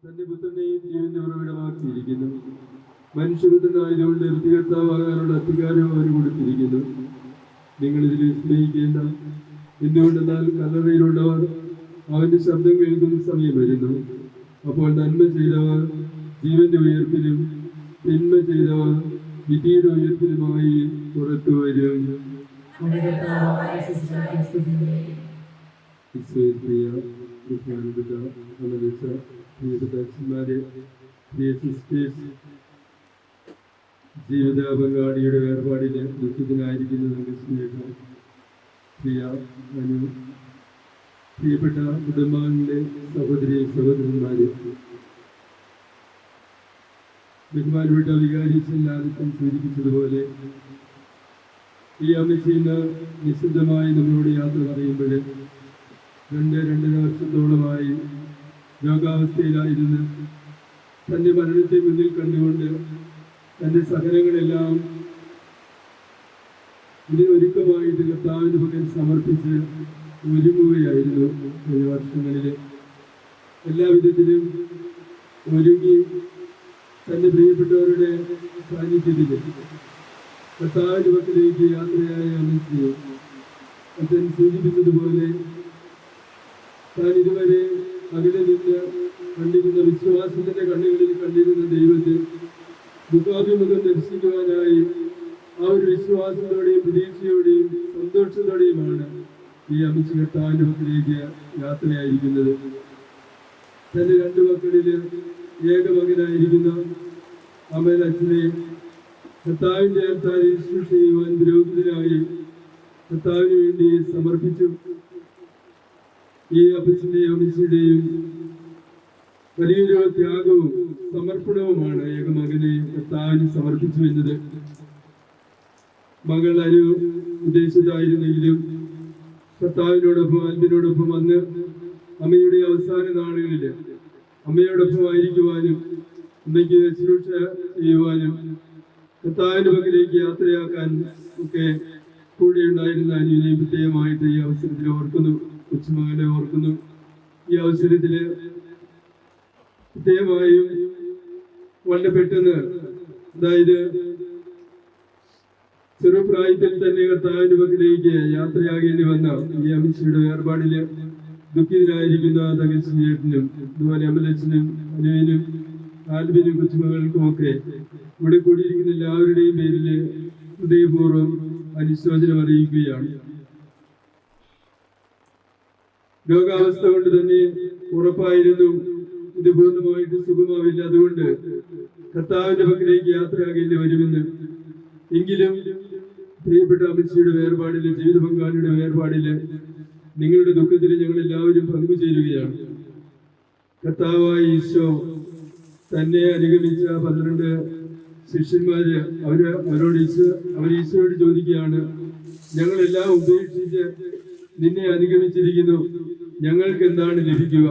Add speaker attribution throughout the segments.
Speaker 1: തന്റെ പുത്രനെയും ജീവന്റെ ഉറവിടമാക്കിയിരിക്കുന്നു. മനുഷ്യപുത്രനായതുകൊണ്ട് പ്രതികർത്താവാകാനുള്ള അധികാരവും അവന് കൊടുത്തിരിക്കുന്നു. നിങ്ങൾ ഇതിൽ വിസ്മയിക്കേണ്ട. എന്തുകൊണ്ടെന്നാൽ കല്ലറയിലുള്ളവർ അവന്റെ ശബ്ദം കേൾക്കുന്ന സമയം വരുന്നു. അപ്പോൾ നന്മ ചെയ്തവർ ജീവന്റെ ഉയർപ്പിലും തിന്മ ചെയ്തവർ വിധിയുടെ ഉയർപ്പിലുമായി പുറത്തു വരും. ജീവിത പങ്കാളിയുടെ വേർപാടിന് ദുഃഖിതനായിരിക്കുന്നത് പ്രിയപ്പെട്ട കുടുംബാംഗങ്ങളെ, സഹോദരി സഹോദരന്മാരെ, ബഹുമാനപ്പെട്ട വികാരി ആദിത്യം സൂചിപ്പിച്ചതുപോലെ ഈ അമ്മച്ചി ഇന്ന് നിശ്ചിതമായി നമ്മളോട് യാത്ര പറയുമ്പോൾ 2-2.5 വർഷത്തോളമായി രോഗാവസ്ഥയിലായിരുന്നു. തൻ്റെ മരണത്തെ മുന്നിൽ കണ്ടുകൊണ്ട് തൻ്റെ സഹനങ്ങളെല്ലാം ഇതിനൊരുക്കമായിട്ട് കർത്താവിന് പകൽ സമർപ്പിച്ച് ഒരുങ്ങുകയായിരുന്നു. കഴിഞ്ഞ വർഷങ്ങളിൽ എല്ലാവിധത്തിലും ഒരുങ്ങി തൻ്റെ പ്രിയപ്പെട്ടവരുടെ സാന്നിധ്യത്തിൽ കർത്താവിന്റെ പക്കലേക്ക് യാത്രയായ അമ്മച്ചി അച്ഛൻ സൂചിപ്പിച്ചതുപോലെ താൻ ഇതുവരെ അകലെ നിന്ന് കണ്ടിരുന്ന വിശ്വാസത്തിന്റെ കണ്ണുകളിൽ കണ്ടിരുന്ന ദൈവത്തെ മുഖാഭിമുഖം ദർശിക്കുവാനായി ആ ഒരു വിശ്വാസത്തോടെയും പ്രതീക്ഷയോടെയും സന്തോഷത്തോടെയുമാണ് ഈ അമ്മച്ചി കർത്താവിന്റെ പക്കലേക്ക് യാത്രയായിരിക്കുന്നത്. തന്റെ 2 മക്കളിൽ ഏക മകനായിരിക്കുന്ന അമൽ അച്ഛനെ കർത്താവിന്റെ അടുത്താൽ ശുശ്രൂഷ ചെയ്യുവാൻ പുരോഹിതനായി കർത്താവിന് വേണ്ടി സമർപ്പിച്ചു. ഈ അപ്പച്ചന്റെയും അമ്മച്ചിയുടെയും വലിയൊരു ത്യാഗവും സമർപ്പണവുമാണ് ഏകമകനെ കർത്താവിന് സമർപ്പിച്ചു എന്നത്. മകൾ ഒരു വിദേശത്തായിരുന്നെങ്കിലും കർത്താവിനോടൊപ്പം അൻപിനോടൊപ്പം അന്ന് അമ്മയുടെ അവസാന നാളുകളിൽ അമ്മയോടൊപ്പം ആയിരിക്കുവാനും അമ്മയ്ക്ക് ശുശ്രൂഷ ചെയ്യുവാനും കർത്താവിന്റെ പക്കലേക്ക് യാത്രയാക്കാൻ ഒക്കെ കൂടെ ഉണ്ടായിരുന്ന അനുവിനെ പ്രത്യേകമായിട്ട് ഈ അവസരത്തിൽ ഓർക്കുന്നു. കൊച്ചുമകനെ ഓർക്കുന്നു. ഈ അവസരത്തില് പ്രത്യേകമായും വളരെ പെട്ടെന്ന്, അതായത് ചെറുപ്രായത്തിൽ തന്നെ കർത്താവിന്റെ പക്കലേക്ക് യാത്രയാകേണ്ടി വന്ന ഈ അമ്മച്ചിയുടെ വേർപാടില് ദുഃഖിതരായിരിക്കുന്ന തകച്ചി ചേട്ടനും അതുപോലെ അമലച്ചനും അനുവിനും ആൽബിനും കൊച്ചുമകൾക്കും ഒക്കെ ഇവിടെ കൂടിയിരിക്കുന്ന എല്ലാവരുടെയും പേരില് ഹൃദയപൂർവ്വം അനുശോചനം അറിയിക്കുകയാണ്. രോഗാവസ്ഥ കൊണ്ട് തന്നെ ഉറപ്പായിരുന്നു ഇത് പൂർണ്ണമായിട്ട് സുഖമാവില്ല, അതുകൊണ്ട് കർത്താവിന്റെ പക്കലേക്ക് യാത്രയാകേണ്ടി വരുമെന്ന്. എങ്കിലും പ്രിയപ്പെട്ട അമ്മച്ചിയുടെ വേർപാടില്, ജീവിത പങ്കാളിയുടെ വേർപാടില് നിങ്ങളുടെ ദുഃഖത്തിൽ ഞങ്ങൾ എല്ലാവരും പങ്കുചേരുകയാണ്. കർത്താവായ ഈശോ തന്നെ അനുഗമിച്ച 12 ശിഷ്യന്മാര് അവരോട് ഈശോയോട് ചോദിക്കുകയാണ്, ഞങ്ങളെല്ലാം ഉപേക്ഷിച്ച് നിന്നെ അനുഗമിച്ചിരിക്കുന്നു, ഞങ്ങൾക്ക് എന്താണ് ലഭിക്കുക?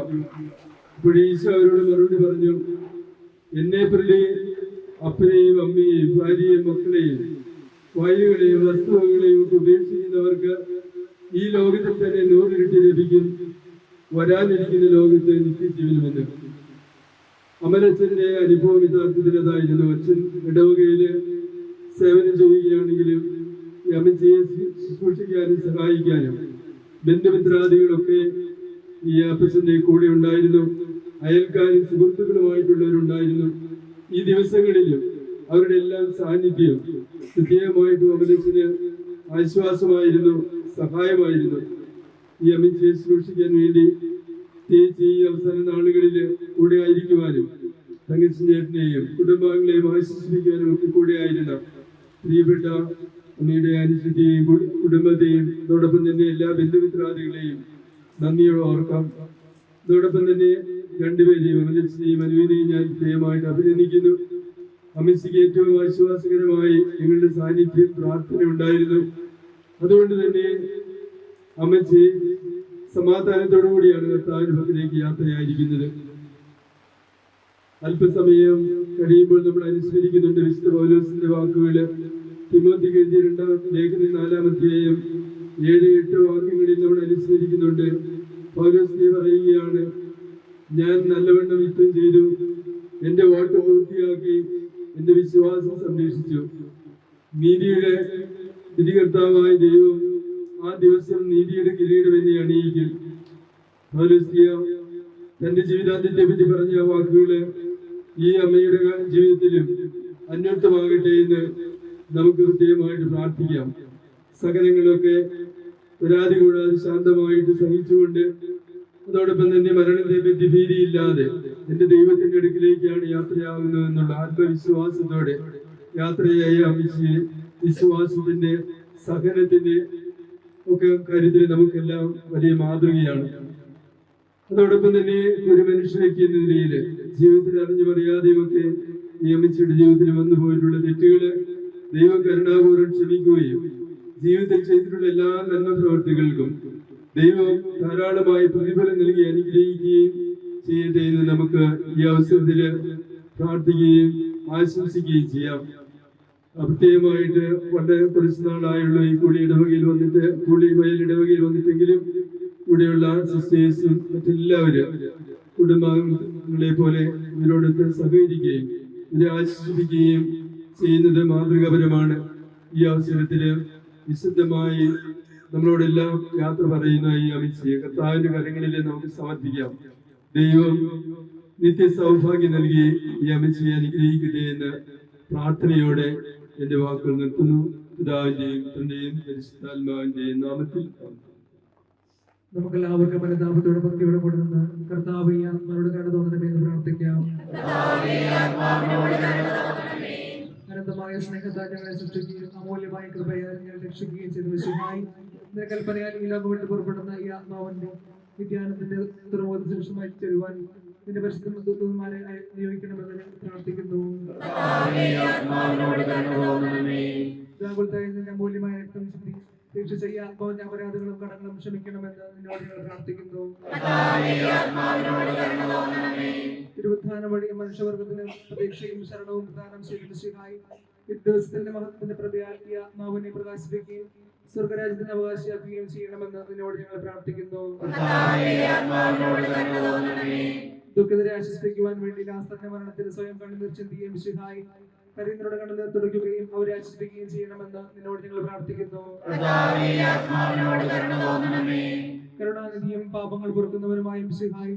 Speaker 1: അപ്പോൾ ഈശോ അവരോട് മറുപടി പറഞ്ഞു, എന്നെ പ്രതി അപ്പനെയും അമ്മയെയും ഭാര്യയെയും മക്കളെയും വയലുകളെയും വസ്തുവകളെയും ഒക്കെ ഉപേക്ഷിക്കുന്നവർക്ക് ഈ ലോകത്തിൽ തന്നെ 100 ഇരട്ടി ലഭിക്കും, വരാനിരിക്കുന്ന ലോകത്ത് നിത്യജീവനുമെന്ന്. അമലച്ഛന്റെ അനുഭവം യഥാർത്ഥത്തിൽ അതായിരുന്നു. അച്ഛൻ ഇടവകയില് സേവനം ചെയ്യുകയാണെങ്കിലും ഈ അമ്മച്ചിയെ ശുശ്രൂഷിക്കാനും സഹായിക്കാനും ബന്ധുമിത്രാദികളൊക്കെ ഈ അപ്പച്ചന്റെ കൂടെ ഉണ്ടായിരുന്നു. അയൽക്കാരും സുഹൃത്തുക്കളുമായിട്ടുള്ളവരുണ്ടായിരുന്നു. ഈ ദിവസങ്ങളിലും അവരുടെ എല്ലാം സാന്നിധ്യം പ്രത്യേകമായിട്ടും അമലച്ചന് ആശ്വാസമായിരുന്നു, സഹായമായിരുന്നു. ഈ അമ്മച്ചിയെ ശുശ്രൂഷിക്കാൻ വേണ്ടി പ്രത്യേകിച്ച് ഈ അവസാന നാളുകളിൽ കൂടെ ആയിരിക്കുവാനും തങ്കച്ചേട്ടനെയും കുടുംബാംഗങ്ങളെയും ആശ്വസിപ്പിക്കാനും ഒക്കെ കൂടെ ആയിരുന്ന പ്രിയപ്പെട്ട അമ്മയുടെ അനുസൃതിയെയും കുടുംബത്തെയും അതോടൊപ്പം തന്നെ എല്ലാ ബന്ധുമിത്രാദികളെയും നന്ദിയോടെ ഓർക്കാം. അതോടൊപ്പം തന്നെ 2 പേരെയും അമലച്ചനെയും അനുവിനെയും ഞാൻ പ്രത്യേകമായിട്ട് അഭിനന്ദിക്കുന്നു. അമ്മച്ചിക്ക് ഏറ്റവും ആശ്വാസകരമായി നിങ്ങളുടെ സാന്നിധ്യം, പ്രാർത്ഥന ഉണ്ടായിരുന്നു. അതുകൊണ്ട് തന്നെ അമ്മച്ചി സമാധാനത്തോടു കൂടിയാണ് കർത്താവിന്റെ പക്കലേക്ക് യാത്രയായിരിക്കുന്നത്. അല്പസമയം കഴിയുമ്പോൾ നമ്മൾ അനുസ്മരിക്കുന്നുണ്ട് വിശുദ്ധ പൗലോസിന്റെ വാക്കുകള്. തിമോത്തിക്ക് എഴുതിയ 2-ാം ലേഖനം 4-ാം അധ്യായം 7-8 വാക്യങ്ങളിൽ നമ്മൾ അനുസ്മരിക്കുന്നുണ്ട്. പൗലോസ് പറയുകയാണ്, ഞാൻ നല്ലവണ്ണം യുദ്ധം ചെയ്തു, എന്റെ ഓട്ടം പൂർത്തിയാക്കി, എന്റെ വിശ്വാസം സംരക്ഷിച്ചു. നീതിയുടെ വിധികർത്താവായ ദൈവം ആ ദിവസം നീതിയുടെ കിരീടം എന്നെ അണിയിക്കും. പൗലോസ്ലീഹ തന്റെ ജീവിതാന്ത്യത്തെ പറ്റി പറഞ്ഞ വാക്കുകള് ഈ അമ്മയുടെ ജീവിതത്തിലും അന്വർത്ഥമാകട്ടെ എന്ന് നമുക്ക് പ്രത്യേകമായിട്ട് പ്രാർത്ഥിക്കാം. സകലങ്ങളൊക്കെ പരാതി കൂടാതെ ശാന്തമായിട്ട് സഹിച്ചുകൊണ്ട്, അതോടൊപ്പം തന്നെ മരണത്തെ പറ്റി ഭീതിയില്ലാതെ എന്റെ ദൈവത്തിന്റെ അടുക്കിലേക്കാണ് യാത്രയാകുന്നത് എന്നുള്ള ആത്മവിശ്വാസത്തോടെ യാത്രയായ അമ്മച്ചിയെ വിശ്വാസത്തിന്റെ സഹനത്തിന്റെ ഒക്കെ കാര്യത്തിൽ നമുക്കെല്ലാം വലിയ മാതൃകയാണ്. അതോടൊപ്പം തന്നെ ഒരു മനുഷ്യനൊക്കെ എന്ന നിലയിൽ ജീവിതത്തിൽ അറിഞ്ഞു പറയാതെയുമൊക്കെ ഈ അമ്മച്ചിയുടെ ജീവിതത്തിൽ വന്നു പോയിട്ടുള്ള തെറ്റുകള് ദൈവം കരുണാപൂർവ്വം ക്ഷമിക്കുകയും ജീവിതത്തിൽ ചെയ്തിട്ടുള്ള എല്ലാ നന്മ പ്രവർത്തികൾക്കും ദൈവം ധാരാളമായി പ്രതിഫലം നൽകി അനുഗ്രഹിക്കുകയും ചെയ്യട്ടെ എന്ന് നമുക്ക് ഈ അവസരത്തില് പ്രാർത്ഥിക്കുകയും ആശംസിക്കുകയും ചെയ്യാം. പ്രത്യേകമായിട്ട് വളരെ കുറച്ച് നാളായുള്ള ഈ കൂളി വയൽ ഇടവകയിൽ വന്നിട്ടെങ്കിലും ഇവിടെയുള്ള സിസ്റ്റേഴ്സും മറ്റെല്ലാവരും കുടുംബാംഗങ്ങളെ പോലെ ഇവരോടൊത്ത് സഹകരിക്കുകയും ഇവരെ ആശ്വസിപ്പിക്കുകയും ചെയ്യുന്നത് മാതൃകാപരമാണ്. ഈ അവസരത്തില് വിശുദ്ധമായി നമ്മളോടെല്ലാം യാത്ര പറയുന്ന ഈ അമ്മച്ചിയെ കർത്താവിന്റെ കരങ്ങളിൽ നമുക്ക് സമർപ്പിക്കാം. ദൈവം നിത്യ സൗഭാഗ്യം നൽകി ഈ അമ്മച്ചിയെ അനുഗ്രഹിക്കട്ടെ എന്ന് പ്രാർത്ഥനയോടെ എന്റെ വാക്കുകൾ നിർത്തുന്നു. പിതാവിന്റെയും പുത്രന്റെയും പരിശുദ്ധാത്മാവിന്റെയും നാമത്തിൽ
Speaker 2: നമുക്കെല്ലാവർക്കും അനുതാപത്തോടെ ഭക്തിയോടെ കൊടുക്കുന്ന കർത്താവ് ഈ ആത്മാവോട് കടന്നു തോന്നണമേ എന്ന് പ്രാർത്ഥിക്കാം. അനന്തമായ സ്നേഹത്താൽ ഞങ്ങളെ സൃഷ്ടിക്കുകയും അമൂല്യമായ കൃപയാൽ ഞങ്ങളെ രക്ഷിക്കുകയും ചെയ്തു വിശുദ്ധായി നിന്റെ കൽപ്പനയാൽ ഈ ലോകം വിട്ട് പുറപ്പെടുന്ന ഈ ആത്മാവിന്റെ വിജ്ഞാനത്തിന്റെ തുറമുഖമായി ചേരുവാൻ നിന്റെ പരിശുദ്ധന്മാരെ നിയോഗിക്കണമെന്ന് പ്രാർത്ഥിക്കുന്നു. നിന്റെ അമൂല്യമായ രക്തം ദീക്ഷ ആത്മാവിന്റെ അപരാധങ്ങളും കടങ്ങളും ക്ഷമിക്കണമെന്ന് നിന്നോട് ഞങ്ങൾ പ്രാർത്ഥിക്കുന്നു. തിരുവുത്ഥാന വഴി മനുഷ്യവർഗത്തിന് പ്രതീക്ഷയും ശരണവും പ്രദാനം ചെയ്തതിനായി ദിവസത്തിന്റെ മഹത്വത്തിന്റെ പ്രഭയാൽ ഈ ആത്മാവിനെ പ്രകാശിപ്പിക്കുകയും സ്വർഗരാജ്യത്തിന് അവകാശിയാക്കുകയും ചെയ്യണമെന്ന് നിന്നോട് ഞങ്ങൾ പ്രാർത്ഥിക്കുന്നു. ദുഃഖിതരെ ആശ്വസിപ്പിക്കുവാൻ വേണ്ടി ലാസറിന്റെ മരണത്തിൽ സ്വയം കണ്ണുനീർ ചിന്തിക്കുകയും വിശുദ്ധായി കരീന്ദ്രയുടെ കണ്ണുനീർ തുടയ്ക്കുകയും അവരെ ആശ്വസിപ്പിക്കുകയും ചെയ്യണമെന്ന് നിന്നോട് ഞങ്ങൾ പ്രാർത്ഥിക്കുന്നു. കരുണാനിധിയും പാപങ്ങൾ പൊറുക്കുന്നവരുമായും വിശുദ്ധായി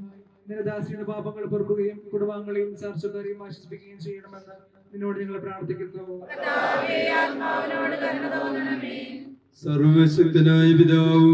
Speaker 2: നിരദാസിയുടെ പാപങ്ങൾ പൊറുക്കുകയും കുടുംബാംഗങ്ങളെയും ചർച്ചക്കാരെയും ആശ്വസിപ്പിക്കുകയും ചെയ്യണമെന്ന് നിന്നോട് ഞങ്ങൾ പ്രാർത്ഥിക്കുന്നു.
Speaker 1: സർവശക്തനായ പിതാവും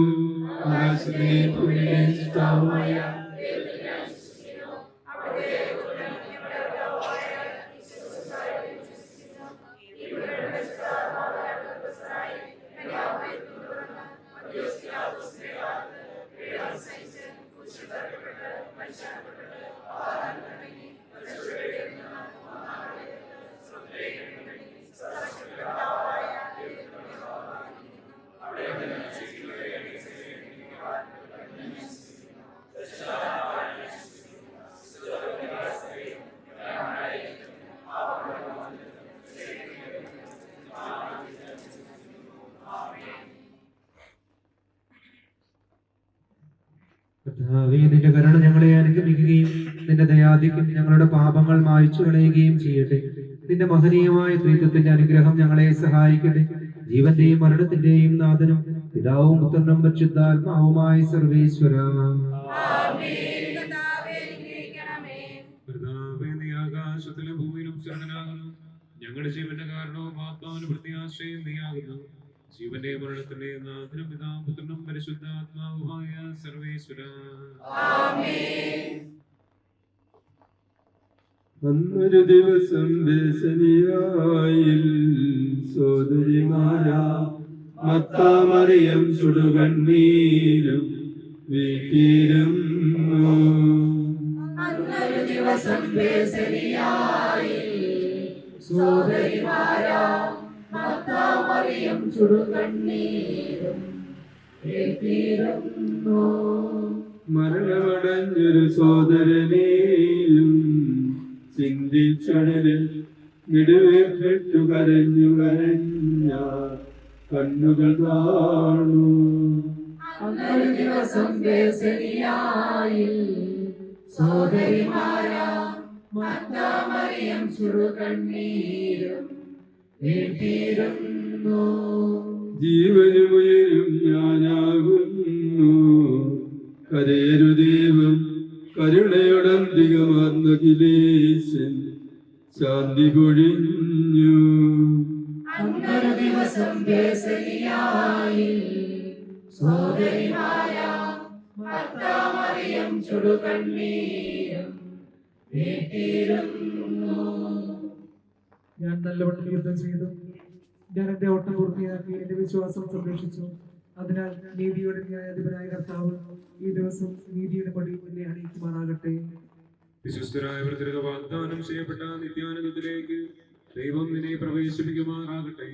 Speaker 2: നിന്റെ കരുണ ഞങ്ങളെ അനുഗമിക്കുകയും നിന്റെ ദയാധിക്യം ഞങ്ങളുടെ പാപങ്ങൾ മായ്ച്ചു കളയുകയും ചെയ്യട്ടെ. നിന്റെ മഹനീയമായ ത്രിത്വത്തിന്റെ അനുഗ്രഹം ഞങ്ങളെ സഹായിക്കട്ടെ. ജീവന്റെയും മരണത്തിന്റെയും നാഥനും പിതാവും പുത്രനും പരിശുദ്ധാത്മാവുമായ സർവേശ്വര,
Speaker 3: ആകാശത്തിലും ഭൂമിയിലും ശരണനാകുന്നു. ഞങ്ങളുടെ ജീവന്റെ കാരണവും ആത്മാവിന് പ്രത്യാശയും നീയാകുന്നു. ജീവന്റെ മരണത്തിന്റെ നാഥനും പിതാവും പുത്രനും പരിശുദ്ധാത്മാവുമായ സർവേശ്വര.
Speaker 1: അന്നൊരു ദിവസം ബേസനിയായിൽ സോദരിമാരാ മത്താമറിയം ചുടുകണ്ണീരും വീട്ടിരുന്നു.
Speaker 4: അന്നൊരു ദിവസം ബേസനിയായിൽ സോദരിമാരാ മത്താമറിയം ചുടുകണ്ണീരും വീട്ടിരുന്നു.
Speaker 1: മരണമടഞ്ഞൊരു സോദരനെയും ചിന്തിച്ചടലിൽ നെടുവേറ്റു കരഞ്ഞു കരഞ്ഞ കണ്ണുകൾ കാണൂ.
Speaker 4: അന്നൊരു ദിവസം ബേസനിയായിൽ സോദരിമാരാം മർത്താമറിയം ചുടുകണ്ണീരും വീഴ്ത്തിയിരുന്നു.
Speaker 1: ജീവനുമുയരും ഞാനാകുന്നു, കരയരുദേവം കരുണയോടന്തികമാർന്നഖിലേശൻ ശാന്തി പൊഴിഞ്ഞു.
Speaker 4: അന്നൊരു ദിവസം ബേസലിയായിൽ സോദരിമാരാം മർത്താമറിയം ചുടുകണ്ണീരും വീഴ്ത്തിയിരുന്നു.
Speaker 2: ഞാൻ നല്ലവണ്ണം യുദ്ധം ചെയ്തു, ഞാൻ എന്റെ ഓട്ടം പൂർത്തിയാക്കി, എന്റെ വിശ്വാസം സംരക്ഷിച്ചു. അതിനാൽ നീതിയുടെ ന്യായാധിപനായ കർത്താവ് ഈ ദിവസം നീതിയുടെ പടി എന്നെ അണിയിക്കുമാറാകട്ടെ.
Speaker 3: വിശ്വസ്തരായവർ തിരുക വാഗ്ദാനം ചെയ്യപ്പെട്ട നിത്യാനന്ദത്തിലേക്ക് ദൈവം നിന്നെ പ്രവേശിപ്പിക്കുമാറാകട്ടെ.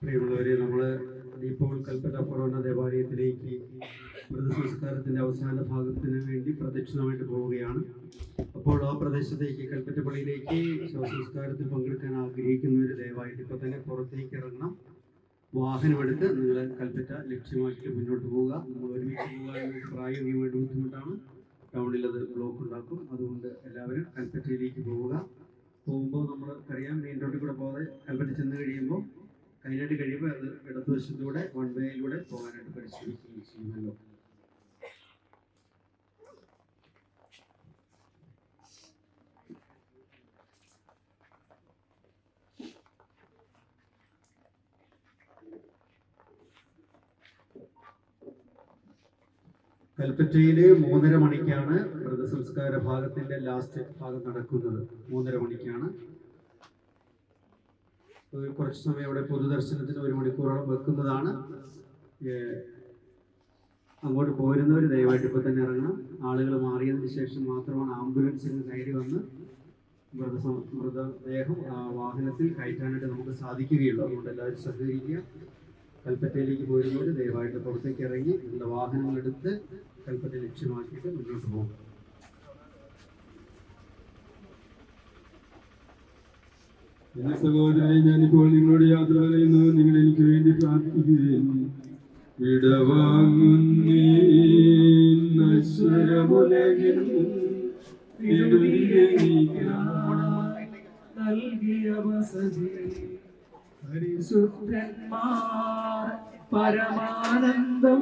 Speaker 5: പ്രിയമുള്ളവരെ, നമ്മൾ ഇപ്പോൾ കൽപ്പറ്റ ഫൊറോന ദേവാലയത്തിലേക്ക് മൃതസംസ്കാരത്തിൻ്റെ അവസാന ഭാഗത്തിന് വേണ്ടി പ്രദക്ഷിണമായിട്ട് പോവുകയാണ്. അപ്പോൾ ആ പ്രദേശത്തേക്ക് കൽപ്പറ്റ പള്ളിയിലേക്ക് ശവസംസ്കാരത്തിൽ പങ്കെടുക്കാൻ ആഗ്രഹിക്കുന്നവർ ദയവായിട്ട് ഇപ്പോൾ തന്നെ പുറത്തേക്ക് ഇറങ്ങണം. വാഹനമെടുത്ത് നിങ്ങൾ കൽപ്പറ്റ ലക്ഷ്യമാക്കി മുന്നോട്ട് പോവുക. നമ്മൾ ഒരുമിച്ച് പോകാൻ പ്രായോഗികമായിട്ട് ബുദ്ധിമുട്ടാണ്, ടൗണിൽ അത് ബ്ലോക്ക് ഉണ്ടാക്കും. അതുകൊണ്ട് എല്ലാവരും കൽപ്പറ്റയിലേക്ക് പോവുക. പോകുമ്പോൾ നമ്മൾക്കറിയാം, മെയിൻ റോഡിൽ കൂടെ പോകാതെ കൽപ്പറ്റ ചെന്ന് കഴിയുമ്പോൾ കഴിഞ്ഞിട്ട് കഴിയുമ്പോൾ അത് ഇടതുവശത്തൂടെ വൺ വേയിലൂടെ പോകാനായിട്ട് പരിശീലിക്കുകയും ചെയ്യുമല്ലോ. കൽപ്പറ്റയിൽ 3:30 മണിക്കാണ് മൃതസംസ്കാര ഭാഗത്തിന്റെ ലാസ്റ്റ് ഭാഗം നടക്കുന്നത്. 3:30 മണിക്കാണ്. കുറച്ച് സമയം ഇവിടെ പൊതുദർശനത്തിന് 1 മണിക്കൂറോളം വെക്കുന്നതാണ്. അങ്ങോട്ട് പോരുന്നവർ ദയവായിട്ട് ഇപ്പോൾ തന്നെ ഇറങ്ങണം. ആളുകൾ മാറിയതിന് ശേഷം മാത്രമാണ് ആംബുലൻസിന് കയറി വന്ന് മൃതദേഹം വാഹനത്തിൽ കയറ്റാനായിട്ട് നമുക്ക് സാധിക്കുകയുള്ളൂ. അതുകൊണ്ട് എല്ലാവരും സഹകരിക്കുക. കൽപ്പറ്റയിലേക്ക് പോരുന്നവർ ദയവായിട്ട് പുറത്തേക്ക് ഇറങ്ങി നിങ്ങളുടെ വാഹനങ്ങളെടുത്ത് കൽപ്പറ്റ ലക്ഷ്യമാക്കിയിട്ട് മുന്നോട്ട് പോകും.
Speaker 1: എന്റെ സഹോദരനെ, ഞാനിപ്പോൾ നിങ്ങളോട് യാത്ര പറയുന്നു. നിങ്ങൾ എനിക്ക് വേണ്ടി പ്രാർത്ഥിക്കുകയും വിടവാങ്ങുന്നീശ്വരമുലകിൽ
Speaker 2: നൽകിയ വസതി പരിശുദ്ധന്മാർ പരമാനന്ദം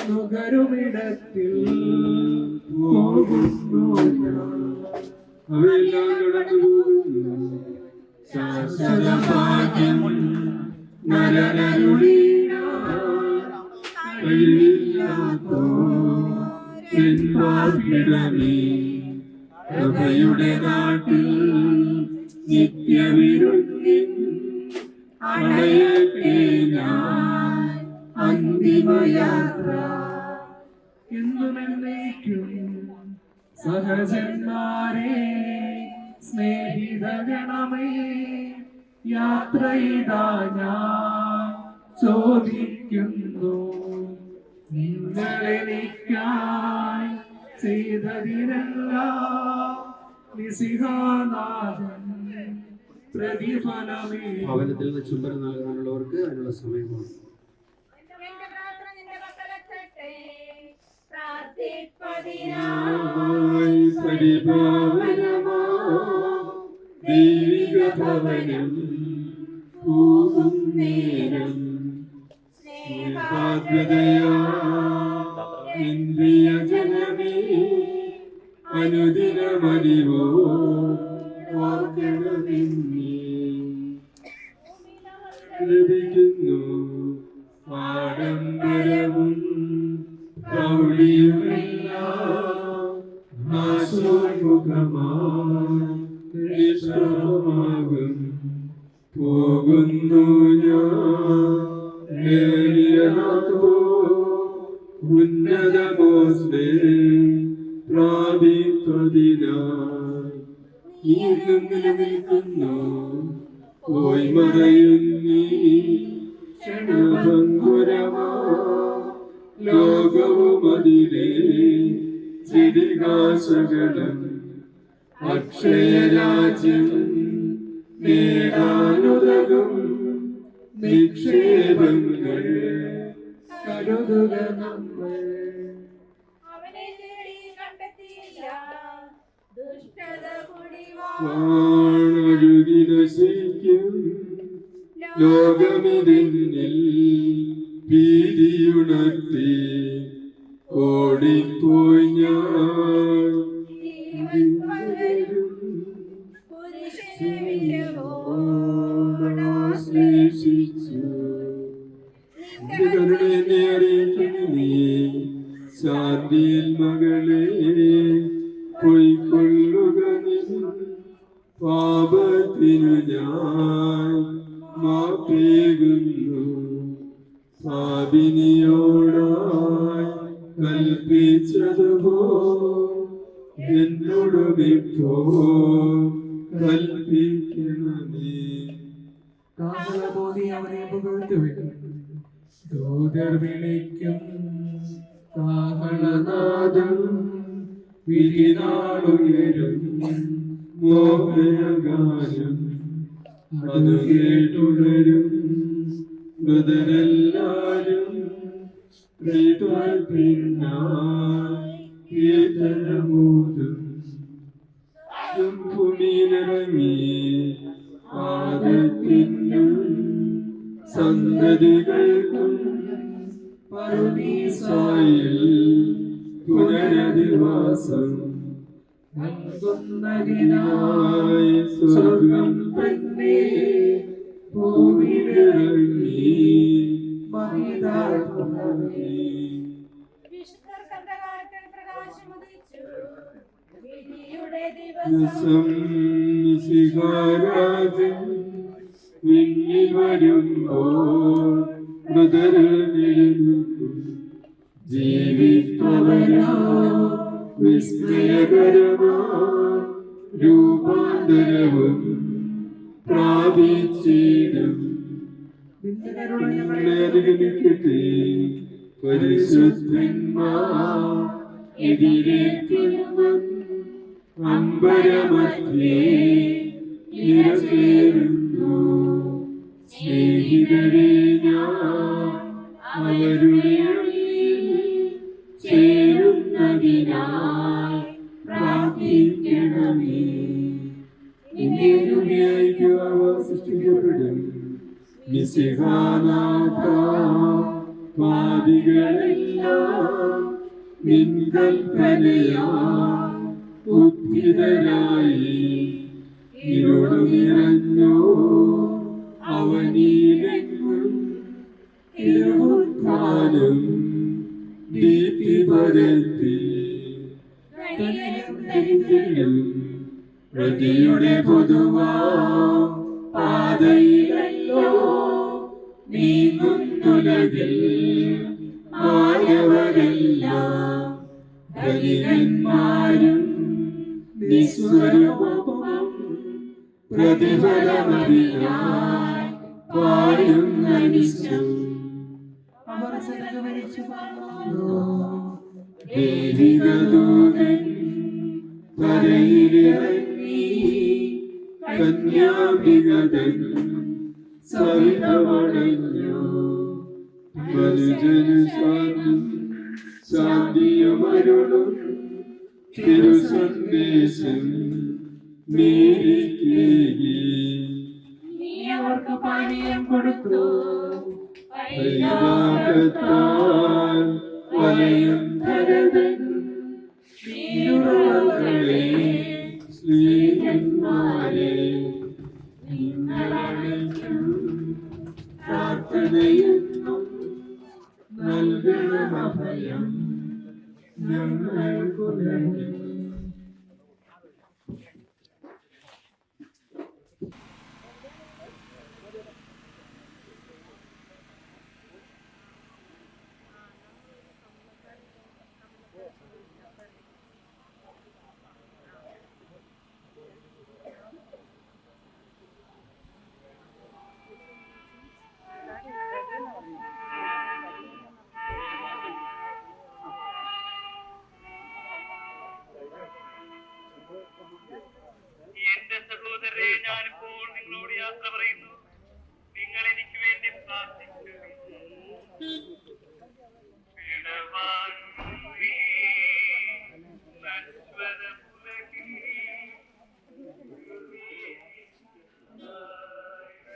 Speaker 2: നുകരുമിടത്തിൽ പോകുന്നു ഞാൻ.
Speaker 1: അവയെല്ലാം കടന്നു പോകുന്നു.
Speaker 4: ശാശ്വതഭാഗ്യം നരനരുളിടമേ കൃപയുടെ നാട്ടിൽ നിത്യവിരുന്നിൻ അണയട്ടെ ഞാൻ അന്തിമയാത്ര
Speaker 2: എന്നുമെന്നേക്കും സഹജന്മാരെ സ്നേഹിതഗണമേ യാത്രയിതാ ഞാൻ ചോദിക്കുന്നു. നിങ്ങളെനിക്കായി ചെയ്തതിനെല്ലാം മിശിഹാനാഥൻ പ്രതിഫലമേ.
Speaker 5: ഭവനത്തിൽ നിന്ന് ചുംബനം നൽകാനുള്ളവർക്ക് അതിനുള്ള സമയമാണ്.
Speaker 1: ദൈവിക ഭവനം പോകും നേരം ഇന്ദ്രിയ ജനമേ അനുദിനമറിവോ ലഭിക്കുന്നു. ആഡംബരവും പ്രൗഢിയുമെല്ലാം നാശോന്മുഖമാകും. പോകുന്നു ഞാൻ ഉന്നതമോസ്മേ പ്രാപിപ്പതിനായി നിലനിൽക്കുന്നു. പോയി മറയുന്നീ ക്ഷണഭംഗുരമാ ലോകവും അതിലെ ചിരികാശകളും അക്ഷയരാജ്യം നേടാനുതകും നിക്ഷേപങ്ങൾ കരുതുക നമ്മൾ.
Speaker 4: അവനെ തേടി കണ്ടെത്തിയില്ല ദുഷ്ടത
Speaker 1: വാണൊഴുകി നശിക്കും ലോകമിതിന്നിൽ ഭീതിയുണർത്തി ഓടിപ്പോയി ഞാൻ. ശ്ലേഷിച്ചു കരുണയെ അറിയിക്കുന്നു നീ ശാന്തിയിൽ മകളെ പൊയ്ക്കൊള്ളുക നീ. പാപത്തിനു ഞാൻ മാപ്പേകുന്നു പാപിനിയോടായി കൽപ്പിച്ചതുപോ എന്നോടുമിപ്പോ കൽപ്പിക്കണമേ.
Speaker 2: കാഹളബോധി അവനെ പുകഴ്ത്തുവിൻ. ദൂതർ വിളിക്കും
Speaker 1: കാഹളനാദം വിധിനാളുയരും മോഹനഗാനം അതു കേട്ടുണരും മൃതരെല്ലാരും കീർത്തനമൂതും. ഭൂമിയിലിറങ്ങി ആദത്തിനും സന്തതികൾക്കും പറുദീസായിൽ പുനരധിവാസം നൽകുന്നതിനായി സ്വർഗം തന്നെ ഭൂമിയിലിറങ്ങി മഹിതാത്മനേ.
Speaker 4: വിശുദ്ധർക്ക് അന്ധകാരത്തിൽ പ്രകാശമുദിച്ചു വിധിയുടെ ദിവസം
Speaker 1: ദിവസം നിശികാരാജൻ വിണ്ണിൽ വരുമ്പോൾ മൃതരെഴുന്നേൽക്കും. ജീവിപ്പവരാ വിസ്മയകരമാ രൂപാന്തരവും പ്രാപിച്ചിടും. ഞങ്ങളെ അനുഗമിക്കട്ടെ പരിശുദ്ധന്മാർ എതിരേൽക്കുന്നു. അമ്പരമധ്യേ ഇരചേരുന്നു സ്നേഹിതരെ ഞാൻ അവരുടെ അടിയിൽ ചേരുന്നതിനായി പ്രാർത്ഥിക്കണമേ. ഇന്ത്യയിലേക്ക് അവ സൃഷ്ടിക്കപ്പെടും. മിശിഹാനാഥ പാപികളെല്ലാം നിൻ കൽപ്പനയാ ഉദ്ധിതരായി ഇരുളു നിറഞ്ഞോ അവനീലെങ്ങും ഇരുമുഖാനും ദീപ്തി പരത്തി പ്രതിയുടെ പൊതുവാ പാതയിലല്ലോ നീങ്ങുന്നുലകിൽ ആയവരെല്ലാം ധനികന്മാരും നിസ്വരൂപം പ്രതിഫലമതിനായി പാടും മനുഷ്യൻ.
Speaker 2: അവർ സ്വർഗ്ഗമരിച്ചു
Speaker 1: ദൈവികദൂതൻ കരയിലിറങ്ങി കന്യാഭിഗതൻ സവിധമണഞ്ഞു. മനുജന് ശാന്തിയുമരുളും തിരുസന്ദേശം നീക്കി.
Speaker 4: നീ അവർക്ക് പാനീയം കൊടുത്തു
Speaker 1: വൈരാഗത്താൽ വലയും ഭരതൻ നീരുറവകളെ സ്നേഹന്മാരെ നിങ്ങളടയ്ക്കും പ്രാർത്ഥനയെന്നും നൽകണമഭയം ഞങ്ങൾക്കു നൽകി.
Speaker 6: എന്റെ സഹോദരരെ, ഞാനിപ്പോൾ നിങ്ങളോട് യാത്ര പറയുന്നു. നിങ്ങൾ എനിക്ക് വേണ്ടി